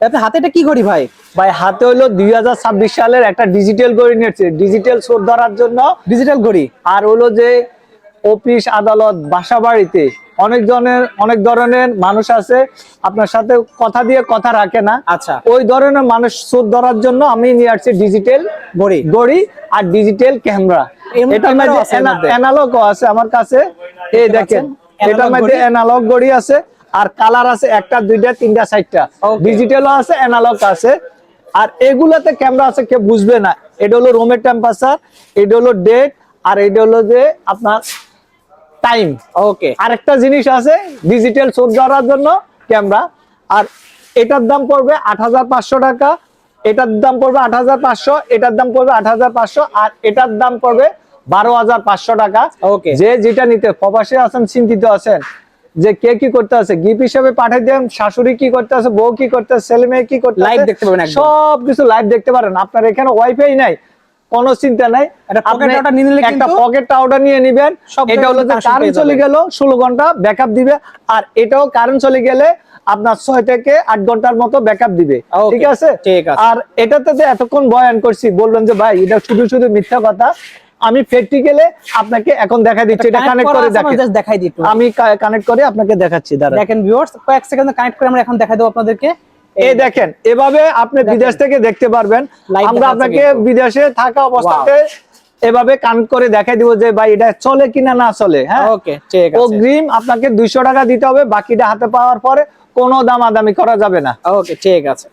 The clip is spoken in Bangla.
আপনি হাতে এটা কি ঘড়ি ভাই? ভাই হাতে হলো 2026 সালের একটা ডিজিটাল ঘড়ি নিয়েছে, ডিজিটাল সোর ধরার জন্য। ডিজিটাল ঘড়ি। আর হলো যে অফিস আদালত বাসা বাড়িতে অনেক ধরনের মানুষ আছে আপনার সাথে কথা দিয়ে কথা রাখে না। আচ্ছা, ওই ধরনের মানুষ চোর ধরার জন্য আমি নিয়ে আসছি ডিজিটাল ঘড়ি আর ডিজিটাল ক্যামেরা। এটার মধ্যে অ্যানালগও আছে আমার কাছে, এই দেখেন এটার মধ্যে অ্যানালগ ঘড়ি আছে আর কালার আছে 1টা 2টা 3টা 4টা, ডিজিটালও আছে অ্যানালগ আছে। আর এগুলাতে ক্যামেরা আছে কেউ বুঝবে না। এটা হলো রুমের টেম্পারেচার, এটা হলো ডেট, আর এটা হলো যে আপনার টাইম। ওকে, আরেকটা জিনিস আছে ডিজিটাল চোর ধরার জন্য ক্যামেরা। আর এটার দাম পড়বে 8500 টাকা, এটার দাম পড়বে 8500, এটার দাম পড়বে 8500, আর এটার দাম পড়বে 12500 টাকা। ওকে, যে যেটা নিতে প্রবাসী আছেন, চিন্তিত আছেন যে কে কি করতে আছে, গিফট হিসেবে পাঠিয়ে দেন, শাশুড়ি কি করতে আছে, বউ কি করতে আছে, ছেলে মেয়ে কি করতে আছে, লাইভ দেখতে পাবেন, সবকিছু লাইভ দেখতে পারেন। আপনার এখানে ওয়াইফাই নাই, কোনো চিন্তা নাই, একটা পকেট টাওয়ার নিয়ে নিবেন। এটা হলো যে কারেন্ট চলে গেল 16 ঘন্টা ব্যাকআপ দিবে, আর এটাও কারেন্ট চলে গেলে আপনার 6 থেকে 8 ঘন্টার মতো ব্যাকআপ দিবে। ঠিক আছে। আর এটাতে যে এতক্ষণ বয়ান করছি, বলবেন যে ভাই এটা শুধু শুধু মিথ্যা কথা, আমি প্র্যাকটিক্যালি আপনাকে এখন দেখাই দিচ্ছি। এটা কানেক্ট করে দেখাই দিই, আমি কানেক্ট করে আপনাকে দেখাচ্ছি। দাঁড়ান, দেখেন ভিউয়ার্স, কয়েক সেকেন্ডে কানেক্ট করে আমরা এখন দেখাই দেব আপনাদেরকে। এই দেখেন, এভাবে আপনি বিদেশ থেকে দেখতে পারবেন। আমরা আপনাকে বিদেশে থাকা অবস্থাতে এভাবে কানেক্ট করে দেখাই দিব যে ভাই এটা চলে কিনা না চলে। হ্যাঁ, ওকে, ঠিক আছে। অগ্রিম আপনাকে 200 টাকা দিতে হবে, বাকিটা হাতে পাওয়ার পরে কোনো দামাদামি করা যাবে না। ওকে, ঠিক আছে।